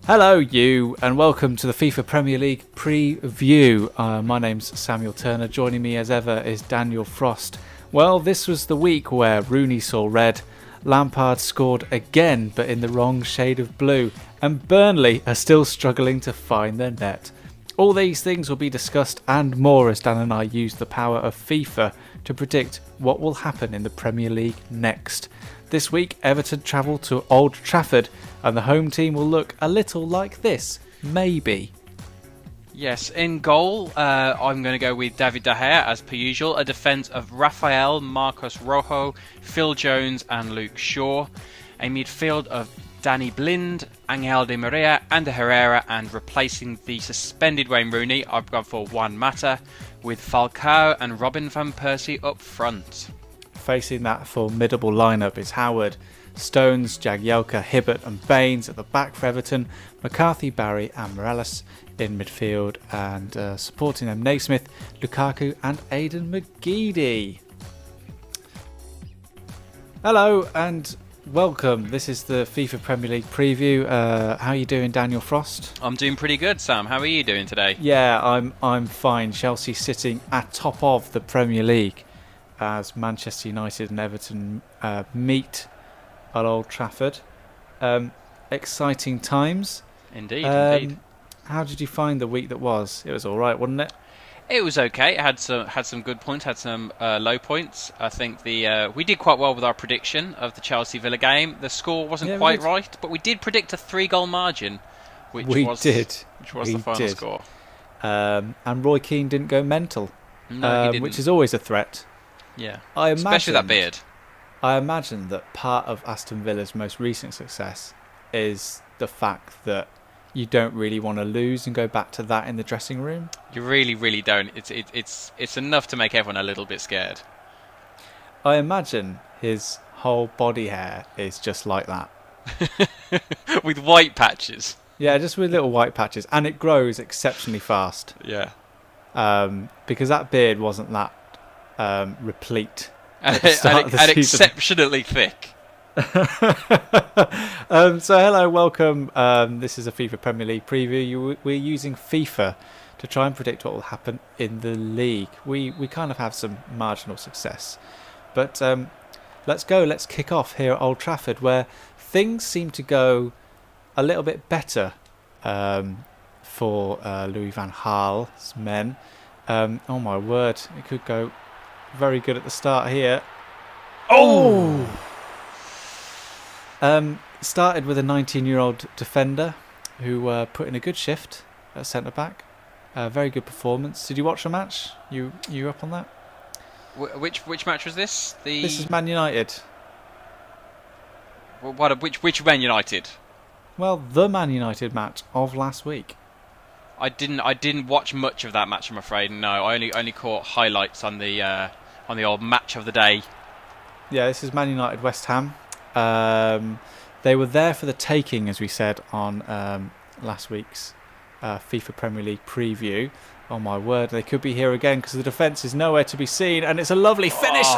Hello you, and welcome to the FIFA Premier League preview. My name's Samuel Turner. Joining me as ever is Daniel Frost. Well, this was the week where Rooney saw red, Lampard scored again but in the wrong shade of blue, and Burnley are still struggling to find their net. All these things will be discussed and more as Dan and I use the power of FIFA to predict what will happen in the Premier League next. This week, Everton travel to Old Trafford, and the home team will look a little like this, maybe. Yes, in goal, I'm going to go with David De Gea, as per usual. A defence of Rafael, Marcos Rojo, Phil Jones and Luke Shaw. A midfield of Danny Blind, Angel Di Maria and Herrera, and replacing the suspended Wayne Rooney, I've gone for Juan Mata, with Falcao and Robin van Persie up front. Facing that formidable lineup is Howard, Stones, Jagielka, Hibbert and Baines at the back for Everton, McCarthy, Barry and Morales in midfield, and supporting them Naismith, Lukaku and Aidan McGeady. Hello and welcome. This is the FIFA Premier League preview. How are you doing, Daniel Frost? I'm doing pretty good, Sam. How are you doing today? Yeah, I'm fine. Chelsea sitting at top of the Premier League as Manchester United and Everton meet at Old Trafford. Exciting times. Indeed. How did you find the week that was? It was all right, wasn't it? It was okay. It had some good points, had some low points. I think we did quite well with our prediction of the Chelsea Villa game. The score wasn't quite right, but we did predict a 3-goal margin, which was the final score. And Roy Keane didn't go mental, no, he didn't. Which is always a threat. Yeah, especially that beard. I imagine that part of Aston Villa's most recent success is the fact that you don't really want to lose and go back to that in the dressing room. You really, really don't. It's enough to make everyone a little bit scared. I imagine his whole body hair is just like that. With white patches. Yeah, just with little white patches. And it grows exceptionally fast. Yeah. Because that beard wasn't that replete. And exceptionally thick. So hello, welcome. This is a FIFA Premier League preview. We're using FIFA to try and predict what will happen in the league. We kind of have some marginal success, but let's kick off here at Old Trafford, where things seem to go a little bit better for Louis van Gaal's men. Oh my word, it could go very good at the start here. Started with a 19-year-old defender who put in a good shift at centre-back. Very good performance. Did you watch the match? You up on that? Which match was this? This is Man United. Which Man United? Well, the Man United match of last week. I didn't watch much of that match, I'm afraid. No, I only caught highlights on the old match of the day. Yeah, this is Man United West Ham. They were there for the taking, as we said on last week's FIFA Premier League preview. Oh my word, they could be here again because the defence is nowhere to be seen, and it's a lovely finish.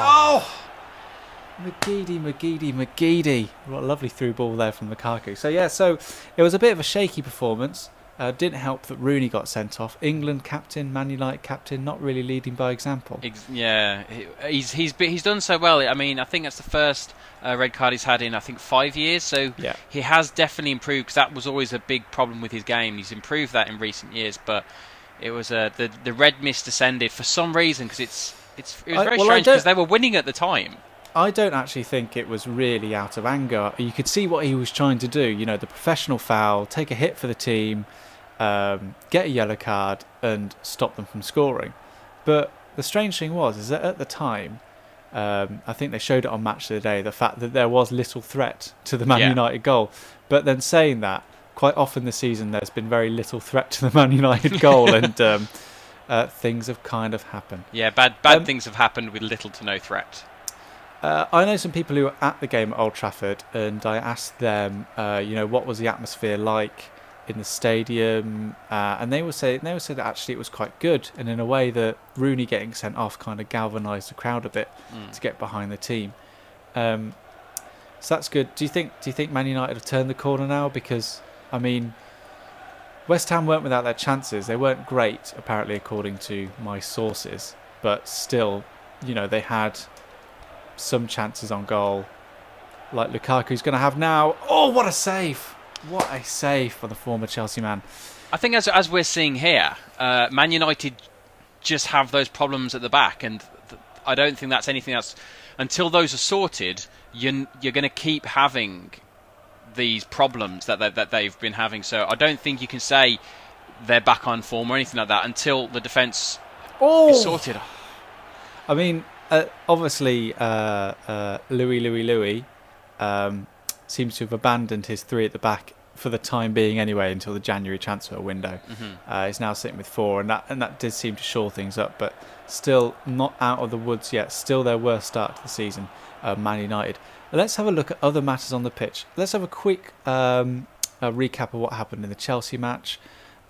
McGeady. What a lovely through ball there from Lukaku. So it was a bit of a shaky performance. Didn't help that Rooney got sent off. England captain, Man United captain, not really leading by example. Yeah, he's done so well. I mean, I think that's the first red card he's had in 5 years. So yeah. He has definitely improved, because that was always a big problem with his game. He's improved that in recent years, but it was the red mist descended for some reason, because it was very strange because they were winning at the time. I don't actually think it was really out of anger. You could see what he was trying to do. You know, the professional foul, take a hit for the team. Get a yellow card and stop them from scoring. But the strange thing is that at the time, I think they showed it on Match of the Day, the fact that there was little threat to the Man United goal. But then saying that, quite often this season there's been very little threat to the Man United goal, and things have kind of happened. Yeah, bad things have happened with little to no threat. I know some people who were at the game at Old Trafford, and I asked them, what was the atmosphere like in the stadium, and they would say that actually it was quite good, and in a way that Rooney getting sent off kind of galvanised the crowd a bit to get behind the team. So that's good. Do you think Man United have turned the corner now? Because I mean, West Ham weren't without their chances. They weren't great, apparently, according to my sources. But still, they had some chances on goal, like Lukaku's going to have now. Oh, what a save! What a save for the former Chelsea man. I think as we're seeing here, Man United just have those problems at the back, and I don't think that's anything else. Until those are sorted, you're going to keep having these problems that they've been having. So I don't think you can say they're back on form or anything like that until the defence is sorted. I mean, obviously, Louis seems to have abandoned his 3 at the back for the time being anyway, until the January transfer window. He's now sitting with 4, and that did seem to shore things up, but still not out of the woods yet. Still their worst start to the season, Man United. Let's have a look at other matters on the pitch. Let's have a quick recap of what happened in the Chelsea match.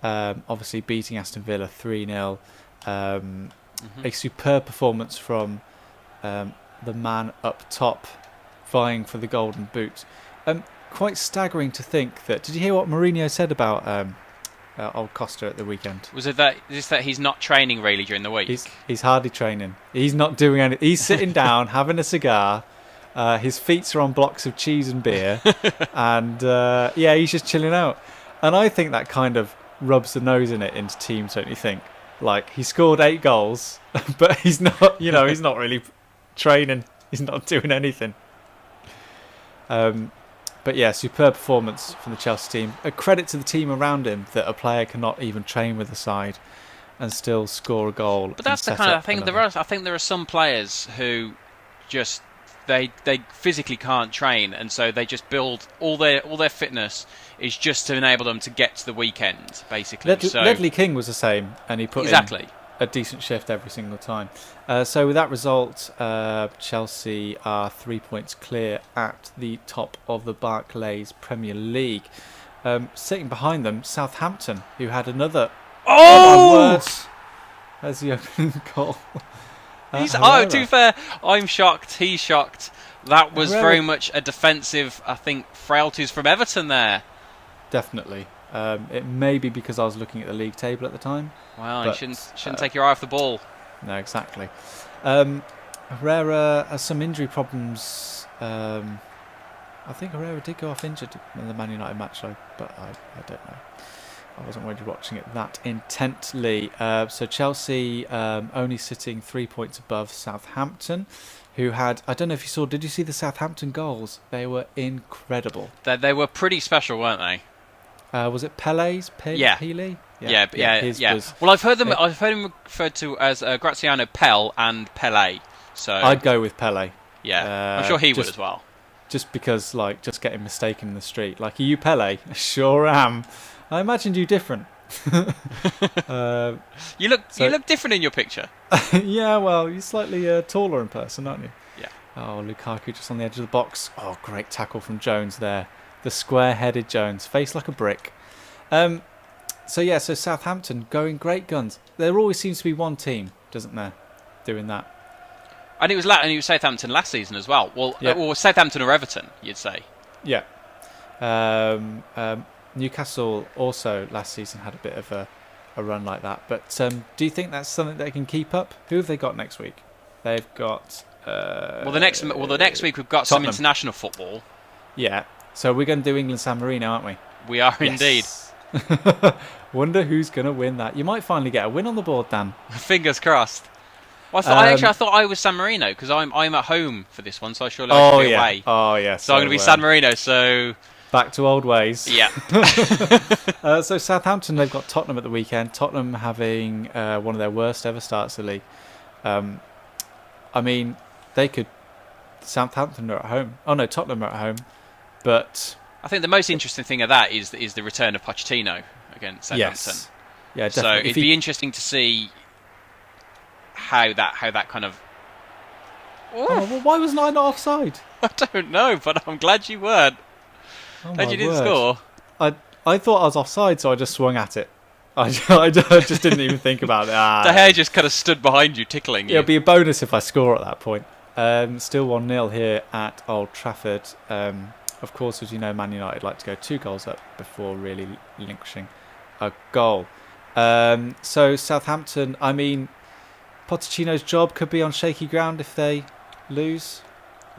Obviously beating Aston Villa 3-0. A superb performance from the man up top, vying for the golden boot. Quite staggering to think that. Did you hear what Mourinho said about old Costa at the weekend? Was it that he's not training really during the week? He's hardly training. He's not doing anything. He's sitting down having a cigar. His feet are on blocks of cheese and beer, and he's just chilling out. And I think that kind of rubs the nose in it into teams, don't you think? Like, he scored 8 goals, but he's not. He's not really training. He's not doing anything. But yeah, superb performance from the Chelsea team. A credit to the team around him that a player cannot even train with the side and still score a goal. But that's the kind of thing. I think there are some players who just they physically can't train, and so they just build all their fitness is just to enable them to get to the weekend, basically. Ledley King was the same, and he put in a decent shift every single time. So with that result, Chelsea are 3 points clear at the top of the Barclays Premier League. Sitting behind them, Southampton, who had another... Oh my word! There's the opening goal. To be fair, I'm shocked. He's shocked. That was very much a defensive, I think, frailties from Everton there. Definitely. It may be because I was looking at the league table at the time. Well, you shouldn't take your eye off the ball. No, exactly. Herrera has some injury problems. I think Herrera did go off injured in the Man United match, but I don't know. I wasn't really watching it that intently. So Chelsea only sitting 3 points above Southampton, who had... I don't know if you saw... Did you see the Southampton goals? They were incredible. They were pretty special, weren't they? Was it Pele's? Yeah. Pele? Yeah. Well, I've heard him referred to as Graziano Pelle and Pele. So I'd go with Pele. Yeah, I'm sure he would as well. Just because, just getting mistaken in the street. Are you Pele? Sure am. I imagined you different. You look different in your picture. Yeah, well, you're slightly taller in person, aren't you? Yeah. Oh, Lukaku just on the edge of the box. Oh, great tackle from Jones there. The square-headed Jones, face like a brick. So Southampton going great guns. There always seems to be one team, doesn't there, doing that. And it was Southampton last season as well. Well, yeah. Or Southampton or Everton, you'd say. Yeah. Newcastle also last season had a bit of a run like that. But do you think that's something they can keep up? Who have they got next week? They've got... the next week we've got Tottenham. some international football. Yeah. So we're going to do England-San Marino, aren't we? We are indeed. Wonder who's going to win that. You might finally get a win on the board, Dan. Fingers crossed. Well, I thought I was San Marino because I'm at home for this one, so I surely I should be away. Oh yeah. So I'm going to be San Marino. So back to old ways. Yeah. So Southampton, they've got Tottenham at the weekend. Tottenham having one of their worst ever starts to the league. I mean, they could. Southampton are at home. Oh no, Tottenham are at home. But I think the most interesting thing of that is the return of Pochettino against Southampton. Yes. Yeah, definitely. So it'd be interesting to see how that kind of... Oh, well, why wasn't I not offside? I don't know, but I'm glad you weren't. And you didn't score. I thought I was offside, so I just swung at it. I just didn't even think about it. The hair just kind of stood behind you, tickling you. It'll be a bonus if I score at that point. Still 1-0 here at Old Trafford. Of course, as you know, Man United like to go 2 goals up before really relinquishing a goal. So Southampton, I mean, Pochettino's job could be on shaky ground if they lose.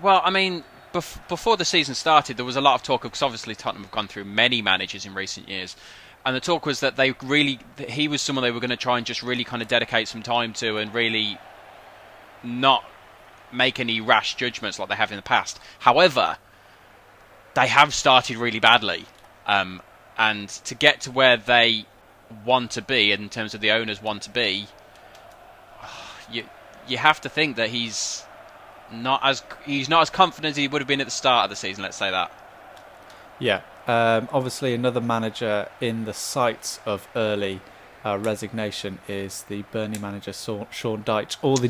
Well, I mean, before the season started, there was a lot of talk, because obviously Tottenham have gone through many managers in recent years, and the talk was that he was someone they were going to try and just really kind of dedicate some time to and really not make any rash judgments like they have in the past. However, they have started really badly, and to get to where they want to be, in terms of the owners want to be, you have to think that he's not as confident as he would have been at the start of the season. Let's say that. Yeah. Obviously, another manager in the sights of early resignation is the Burnley manager Sean Dyche, or the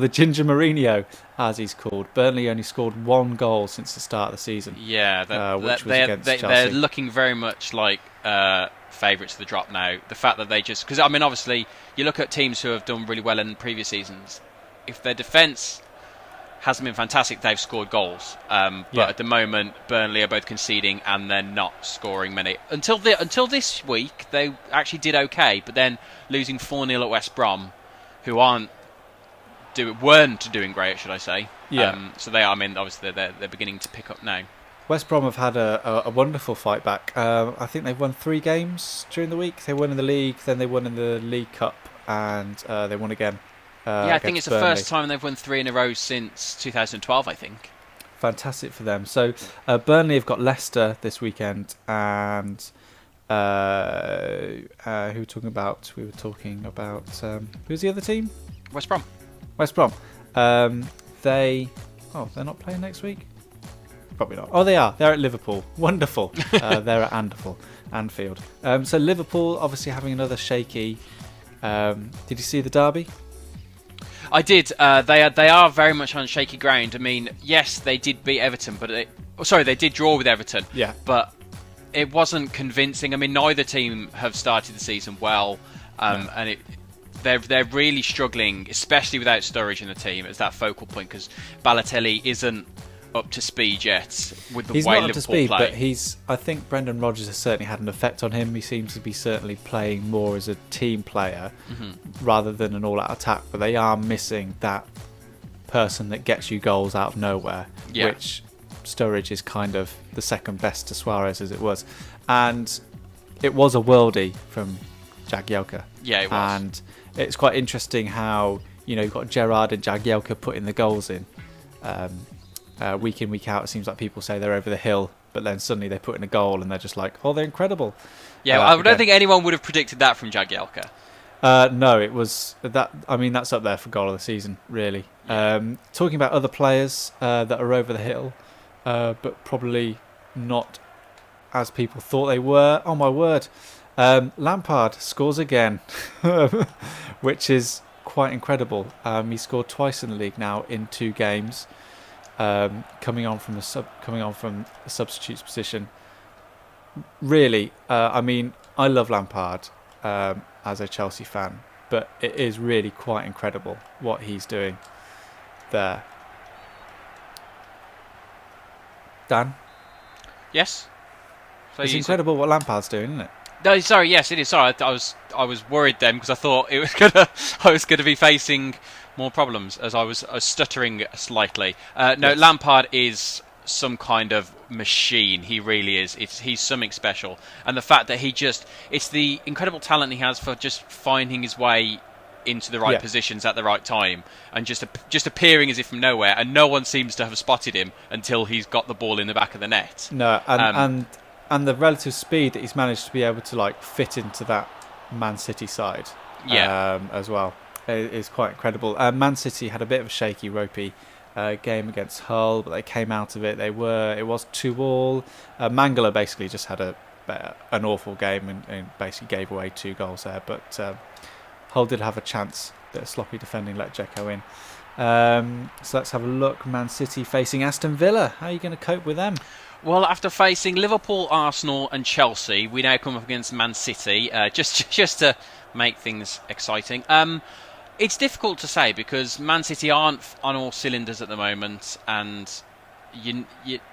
Ginger Mourinho, as he's called. Burnley only scored 1 goal since the start of the season. Yeah, which was against Chelsea. They're looking very much like favourites to the drop now. The fact that because I mean, obviously, you look at teams who have done really well in previous seasons. If their defence hasn't been fantastic, they've scored goals. But at the moment, Burnley are both conceding and they're not scoring many. Until this week, they actually did okay, but then losing 4-0 at West Brom, who weren't doing great, should I say. Yeah. So they are, I mean, obviously they're beginning to pick up now. West Brom have had a wonderful fight back. I think they've won 3 games during the week. They won in the league, then they won in the League Cup, and they won again. I think it's the first time they've won 3 in a row since 2012, I think. Fantastic for them. So Burnley have got Leicester this weekend, and who were we talking about? We were talking about who's the other team? West Brom. West Brom. They're not playing next week? Probably not. Oh, they are. They're at Liverpool. Wonderful. They're at Anfield. So Liverpool obviously having another shaky. Did you see the derby? I did. They are very much on shaky ground. I mean, yes, they did beat Everton, but they did draw with Everton. Yeah. But it wasn't convincing. I mean, neither team have started the season well, and they're really struggling, especially without Sturridge in the team as that focal point, because Balotelli isn't up to speed yet with the way Liverpool play. He's not up to speed, but I think Brendan Rodgers has certainly had an effect on him. He seems to be certainly playing more as a team player rather than an all-out attack, but they are missing that person that gets you goals out of nowhere, which Sturridge is kind of the second best to Suarez as it was. And it was a worldie from Jagielka. Yeah, it was. And it's quite interesting how, you've got Gerrard and Jagielka putting the goals in. Week in, week out, it seems like people say they're over the hill, but then suddenly they put in a goal and they're just like, oh, they're incredible. Yeah, I don't think anyone would have predicted that from Jagielka. No, it was that. I mean, that's up there for goal of the season, really. Talking about other players that are over the hill, but probably not as people thought they were. Oh my word! Lampard scores again, which is quite incredible. He scored twice in the league now in 2 games. Coming on from the substitutes position. Really, I mean, I love Lampard as a Chelsea fan, but it is really quite incredible what he's doing there. Dan? Yes? So it's incredible what Lampard's doing, isn't it? No, sorry, yes, it is. Sorry, I was worried then because I thought I was gonna be facing more problems as I was stuttering slightly. No, yes. Lampard is some kind of machine. He really is. He's something special, and the fact that it's the incredible talent he has for just finding his way into the right positions at the right time, and just appearing as if from nowhere, and no one seems to have spotted him until he's got the ball in the back of the net. No, and the relative speed that he's managed to be able to fit into that Man City side, as well, is quite incredible. Man City had a bit of a shaky, ropey game against Hull, but they came out of it. It was 2-2. Mangala basically just had an awful game and basically gave away 2 goals there. But Hull did have a chance. Bit of sloppy defending, let Dzeko in. So let's have a look. Man City facing Aston Villa. How are you going to cope with them? Well, after facing Liverpool, Arsenal and Chelsea, we now come up against Man City, just to make things exciting. It's difficult to say because Man City aren't on all cylinders at the moment, and you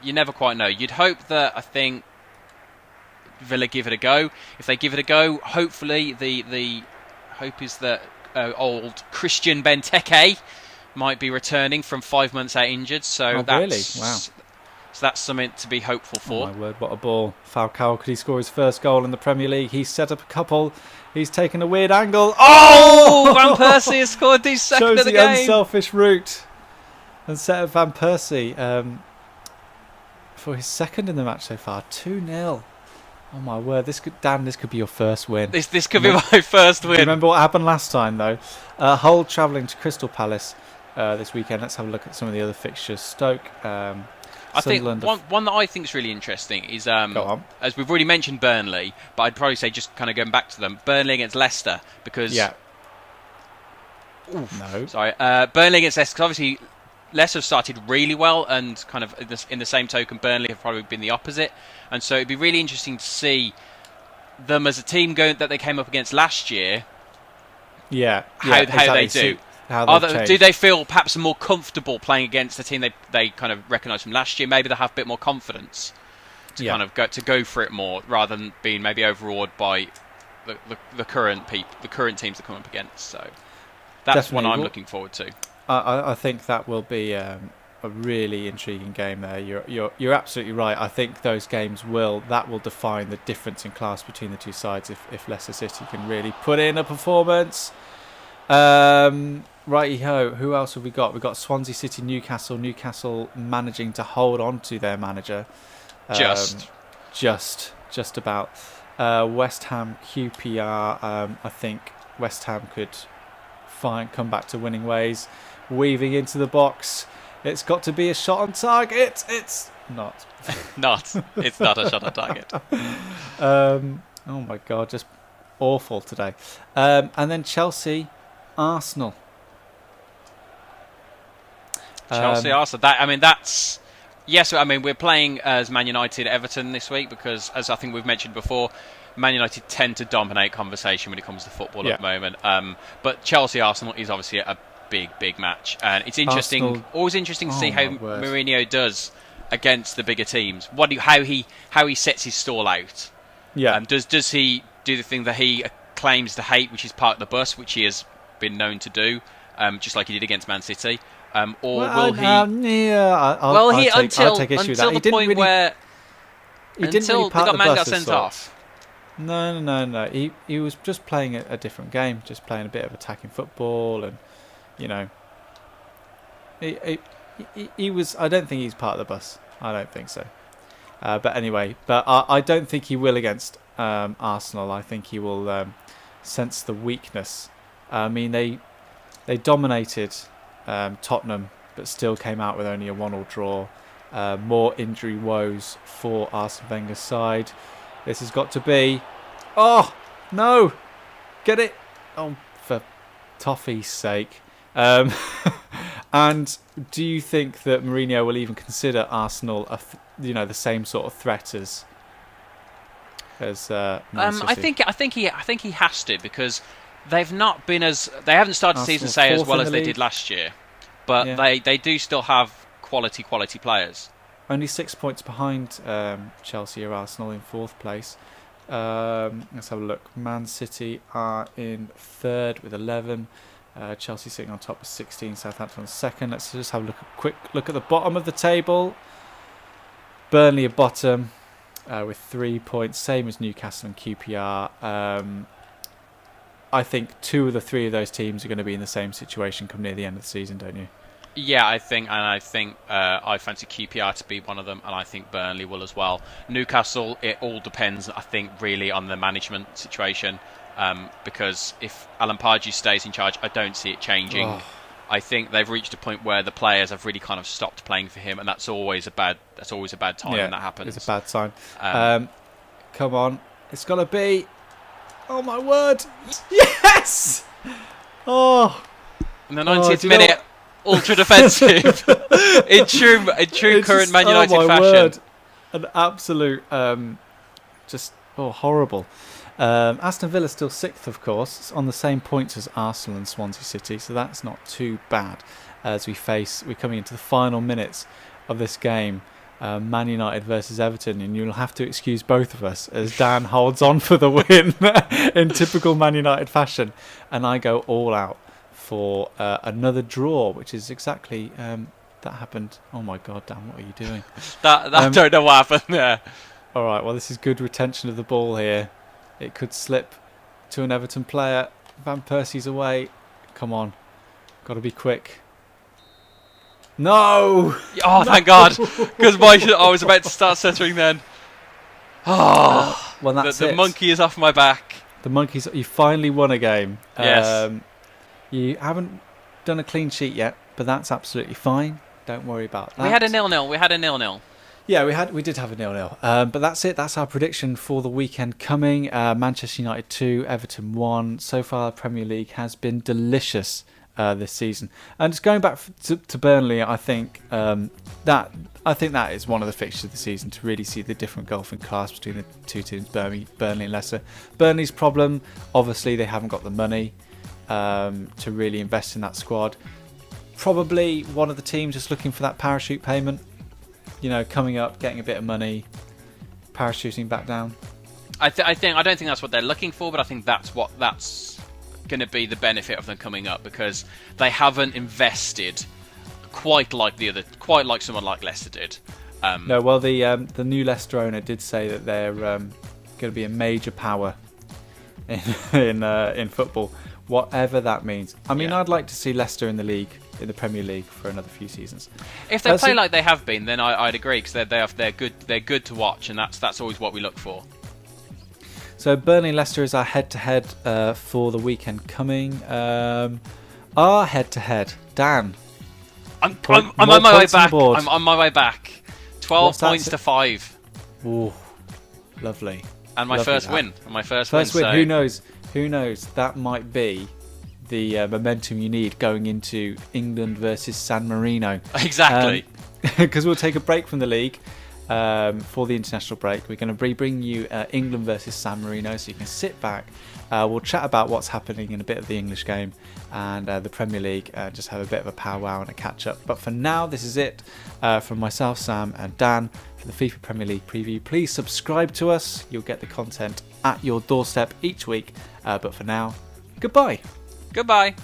never quite know. You'd hope that, I think, Villa give it a go. If they give it a go, hopefully the hope is that old Christian Benteke might be returning from 5 months out injured. So really? Wow. So that's something to be hopeful for. Oh my word, what a ball. Falcao, could he score his first goal in the Premier League? He's set up a couple. He's taken a weird angle. Oh! Van Persie has scored his second of the game. Shows the unselfish route. And set up Van Persie for his second in the match so far. 2-0. Oh my word, this could be your first win. This could be my first win. Remember what happened last time though? Hull travelling to Crystal Palace this weekend. Let's have a look at some of the other fixtures. Stoke, I think one that I think is really interesting is, Go on. as we've already mentioned Burnley, but I'd probably say just kind of going back to them, Burnley against Leicester, because... Yeah. Oof, no. Sorry. Burnley against Leicester, because obviously Leicester have started really well, and kind of in the same token, Burnley have probably been the opposite. And so it'd be really interesting to see them as a team that they came up against last year. Yeah. How exactly. they do. How do they feel perhaps more comfortable playing against the team they kind of recognise from last year? Maybe they have a bit more confidence to kind of go for it more, rather than being maybe overawed by the current teams that come up against. So that's Definitely. one I'm looking forward to. I think that will be a really intriguing game there. You're absolutely right. I think those games will define the difference in class between the two sides if Leicester City can really put in a performance. Righty-ho, who else have we got? We've got Swansea City, Newcastle managing to hold on to their manager. Just about. West Ham, QPR, I think West Ham could come back to winning ways. Weaving into the box. It's got to be a shot on target. It's not. It's not a shot on target. Oh my God, just awful today. And then Chelsea, Arsenal. Arsenal. That's... Yes, we're playing as Man United Everton this week because, as I think we've mentioned before, Man United tend to dominate conversation when it comes to football at the moment. But Chelsea Arsenal is obviously a big match, and it's interesting. Arsenal, always interesting to see how Mourinho does against the bigger teams. How he sets his stall out. Yeah. Does he do the thing that he claims to hate, which is park the bus, which he has been known to do, just like he did against Man City, will he? I'll take issue with that. Until the point where until man got sent off. No. He was just playing a different game, just playing a bit of attacking football, and he was. I don't think he's part of the bus. I don't think so. But anyway, I don't think he will against Arsenal. I think he will sense the weakness. I mean, they dominated Tottenham, but still came out with only a 1-1 draw. More injury woes for Arsene Wenger's side. This has got to be... Oh, no! Get it! Oh, for toffee's sake. And do you think that Mourinho will even consider Arsenal the same sort of threat as Man City? I think he has to, because they've not been they haven't started the season as well as they did last year, but they do still have quality players. Only 6 points behind Chelsea or Arsenal in fourth place. Let's have a look. Man City are in third with 11. Chelsea sitting on top with 16. Southampton on second. Let's just have a quick look at the bottom of the table. Burnley at bottom with 3 points, same as Newcastle and QPR. I think 2 of the 3 of those teams are going to be in the same situation come near the end of the season, don't you? Yeah, I think I fancy QPR to be one of them, and I think Burnley will as well. Newcastle, it all depends, I think, really on the management situation, because if Alan Pardew stays in charge, I don't see it changing. Oh. I think they've reached a point where the players have really kind of stopped playing for him, and that's always a bad time when that happens. It's a bad sign. Come on, it's got to be. Oh my word! Yes! Oh. In the 90th minute. Ultra defensive in true current Man United fashion. Word. An absolute horrible. Aston Villa still 6th, of course. It's on the same points as Arsenal and Swansea City, so that's not too bad. As we're coming into the final minutes of this game. Man United versus Everton, and you'll have to excuse both of us as Dan holds on for the win in typical Man United fashion, and I go all out for another draw, which is exactly that happened. Oh my God, Dan, what are you doing? I don't know what happened there. All right, well, this is good retention of the ball here. It could slip to an Everton player. Van Persie's away. Come on, got to be quick. No! Oh, thank God, because I was about to start centering then. Oh, well, that's the monkey is off my back. The monkeys. You finally won a game. Yes. You haven't done a clean sheet yet, but that's absolutely fine. Don't worry about that. We had a 0-0. Yeah, we did have a 0-0. But that's it. That's our prediction for the weekend coming. Manchester United 2, Everton 1. So far, the Premier League has been delicious this season. And just going back to Burnley, I think that is one of the fixtures of the season to really see the different golfing class between the two teams, Burnley and Leicester. Burnley's problem, obviously, they haven't got the money to really invest in that squad. Probably one of the teams just looking for that parachute payment. Coming up, getting a bit of money, parachuting back down. I don't think that's what they're looking for, but I think that's going to be the benefit of them coming up, because they haven't invested quite like someone like Leicester did. No, well, the new Leicester owner did say that they're going to be a major power in football, whatever that means. I mean, I'd like to see Leicester in the Premier League for another few seasons. If they play like they have been, then I'd agree, because they're good. They're good to watch, and that's always what we look for. So Burnley Leicester is our head-to-head for the weekend coming. Our head-to-head, Dan. I'm on my way back. I'm on my way back. 12 points to 5. Ooh, lovely. And my first win. First win. So. Who knows? That might be the momentum you need going into England versus San Marino. Exactly. Because we'll take a break from the league for the international break. We're going to bring you England versus San Marino, so you can sit back. We'll chat about what's happening in a bit of the English game and the Premier League, just have a bit of a powwow and a catch-up. But for now, this is it from myself, Sam, and Dan for the FIFA Premier League preview. Please subscribe to us. You'll get the content at your doorstep each week. But for now, goodbye. Goodbye.